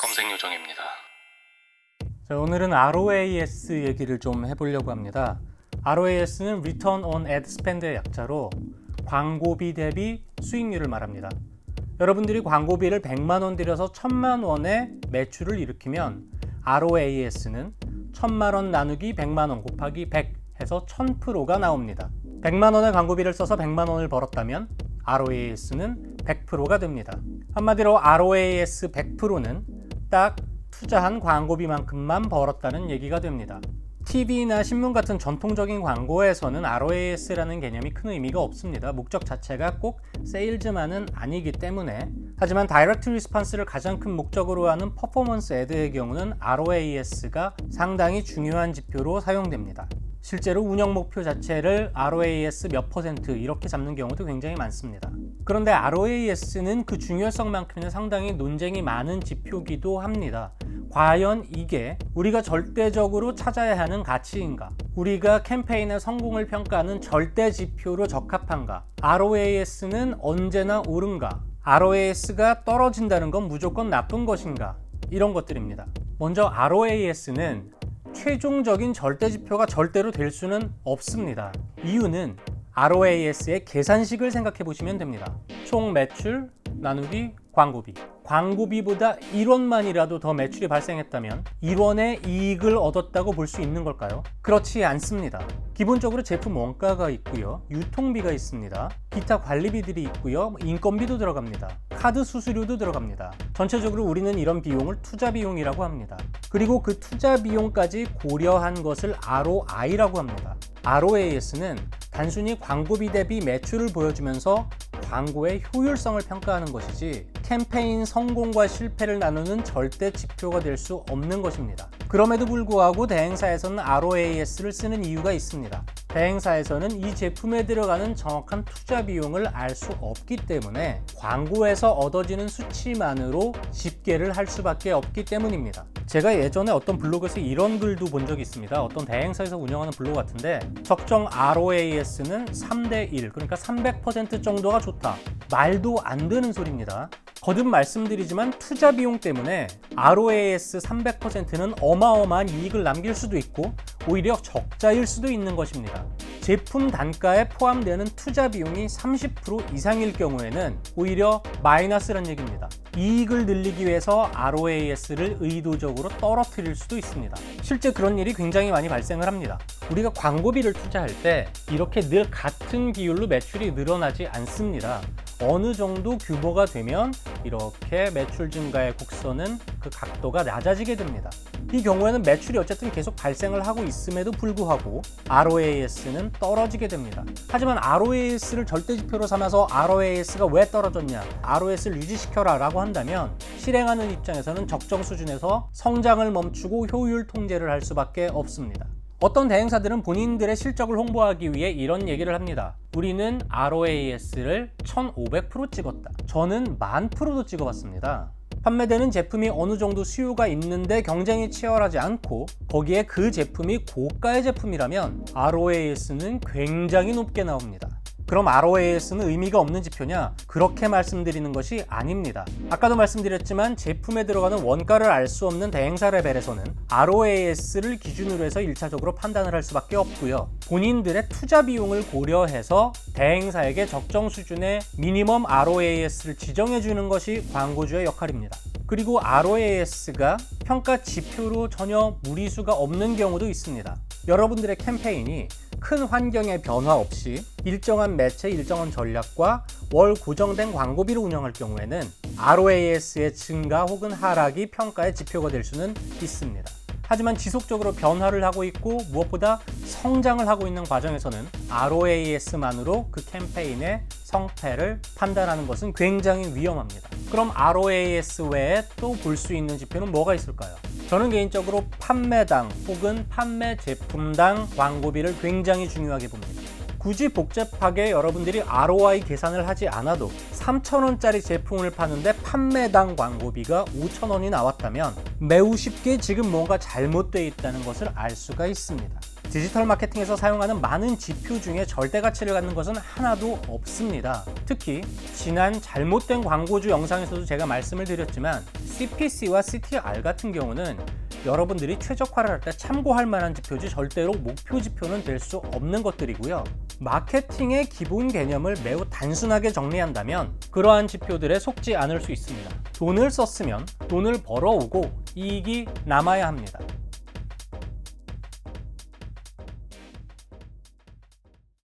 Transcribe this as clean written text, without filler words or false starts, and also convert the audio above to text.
검색 요정입니다. 자, 오늘은 ROAS 얘기를 좀 해보려고 합니다. ROAS는 Return on Ad Spend의 약자로 광고비 대비 수익률을 말합니다. 여러분들이 광고비를 100만 원 들여서 1000만 원의 매출을 일으키면 ROAS는 1000만 원 나누기 100만 원 곱하기 100 해서 1000%가 나옵니다. 100만 원의 광고비를 써서 100만 원을 벌었다면 ROAS는 100%가 됩니다. 한마디로 ROAS 100%는 딱 투자한 광고비만큼만 벌었다는 얘기가 됩니다. TV나 신문 같은 전통적인 광고에서는 ROAS라는 개념이 큰 의미가 없습니다. 목적 자체가 꼭 세일즈만은 아니기 때문에. 하지만 다이렉트 리스폰스를 가장 큰 목적으로 하는 퍼포먼스 애드의 경우는 ROAS가 상당히 중요한 지표로 사용됩니다. 실제로 운영 목표 자체를 ROAS 몇 % 이렇게 잡는 경우도 굉장히 많습니다. 그런데 ROAS는 그 중요성만큼은 상당히 논쟁이 많은 지표이기도 합니다. 과연 이게 우리가 절대적으로 찾아야 하는 가치인가? 우리가 캠페인의 성공을 평가하는 절대 지표로 적합한가? ROAS는 언제나 옳은가? ROAS가 떨어진다는 건 무조건 나쁜 것인가? 이런 것들입니다. 먼저 ROAS는 최종적인 절대 지표가 절대로 될 수는 없습니다. 이유는 ROAS의 계산식을 생각해 보시면 됩니다. 총 매출 나누기 광고비. 광고비보다 1원만이라도 더 매출이 발생했다면 1원의 이익을 얻었다고 볼 수 있는 걸까요? 그렇지 않습니다. 기본적으로 제품 원가가 있고요. 유통비가 있습니다. 기타 관리비들이 있고요. 인건비도 들어갑니다. 카드 수수료도 들어갑니다. 전체적으로 우리는 이런 비용을 투자 비용이라고 합니다. 그리고 그 투자 비용까지 고려한 것을 ROI라고 합니다. ROAS는 단순히 광고비 대비 매출을 보여주면서 광고의 효율성을 평가하는 것이지 캠페인 성공과 실패를 나누는 절대 지표가 될 수 없는 것입니다. 그럼에도 불구하고 대행사에서는 ROAS를 쓰는 이유가 있습니다. 대행사에서는 이 제품에 들어가는 정확한 투자 비용을 알 수 없기 때문에 광고에서 얻어지는 수치만으로 집계를 할 수밖에 없기 때문입니다. 제가 예전에 어떤 블로그에서 이런 글도 본 적이 있습니다. 어떤 대행사에서 운영하는 블로그 같은데 적정 ROAS는 3대1, 그러니까 300% 정도가 좋다. 말도 안 되는 소리입니다. 거듭 말씀드리지만 투자 비용 때문에 ROAS 300%는 어마어마한 이익을 남길 수도 있고 오히려 적자일 수도 있는 것입니다. 제품 단가에 포함되는 투자 비용이 30% 이상일 경우에는 오히려 마이너스란 얘기입니다. 이익을 늘리기 위해서 ROAS를 의도적으로 떨어뜨릴 수도 있습니다. 실제 그런 일이 굉장히 많이 발생을 합니다. 우리가 광고비를 투자할 때 이렇게 늘 같은 비율로 매출이 늘어나지 않습니다. 어느 정도 규모가 되면 이렇게 매출 증가의 곡선은 그 각도가 낮아지게 됩니다. 이 경우에는 매출이 어쨌든 계속 발생을 하고 있음에도 불구하고 ROAS는 떨어지게 됩니다. 하지만 ROAS를 절대지표로 삼아서 ROAS가 왜 떨어졌냐, ROAS를 유지시켜라 라고 한다면 실행하는 입장에서는 적정 수준에서 성장을 멈추고 효율 통제를 할 수밖에 없습니다. 어떤 대행사들은 본인들의 실적을 홍보하기 위해 이런 얘기를 합니다. 우리는 ROAS를 1500% 찍었다. 저는 10,000%도 찍어봤습니다. 판매되는 제품이 어느 정도 수요가 있는데 경쟁이 치열하지 않고 거기에 그 제품이 고가의 제품이라면 ROAS는 굉장히 높게 나옵니다. 그럼 ROAS는 의미가 없는 지표냐? 그렇게 말씀드리는 것이 아닙니다. 아까도 말씀드렸지만 제품에 들어가는 원가를 알 수 없는 대행사 레벨에서는 ROAS를 기준으로 해서 1차적으로 판단을 할 수밖에 없고요. 본인들의 투자 비용을 고려해서 대행사에게 적정 수준의 미니멈 ROAS를 지정해 주는 것이 광고주의 역할입니다. 그리고 ROAS가 평가 지표로 전혀 무리수가 없는 경우도 있습니다. 여러분들의 캠페인이 큰 환경의 변화 없이 일정한 매체, 일정한 전략과 월 고정된 광고비를 운영할 경우에는 ROAS의 증가 혹은 하락이 평가의 지표가 될 수는 있습니다. 하지만 지속적으로 변화를 하고 있고 무엇보다 성장을 하고 있는 과정에서는 ROAS만으로 그 캠페인의 성패를 판단하는 것은 굉장히 위험합니다. 그럼 ROAS 외에 또 볼 수 있는 지표는 뭐가 있을까요? 저는 개인적으로 판매당 혹은 판매 제품당 광고비를 굉장히 중요하게 봅니다. 굳이 복잡하게 여러분들이 ROI 계산을 하지 않아도 3,000원짜리 제품을 파는데 판매당 광고비가 5,000원이 나왔다면 매우 쉽게 지금 뭔가 잘못되어 있다는 것을 알 수가 있습니다. 디지털 마케팅에서 사용하는 많은 지표 중에 절대 가치를 갖는 것은 하나도 없습니다. 특히 지난 잘못된 광고주 영상에서도 제가 말씀을 드렸지만 CPC와 CTR 같은 경우는 여러분들이 최적화를 할 때 참고할 만한 지표지 절대로 목표 지표는 될 수 없는 것들이고요. 마케팅의 기본 개념을 매우 단순하게 정리한다면 그러한 지표들에 속지 않을 수 있습니다. 돈을 썼으면 돈을 벌어오고 이익이 남아야 합니다.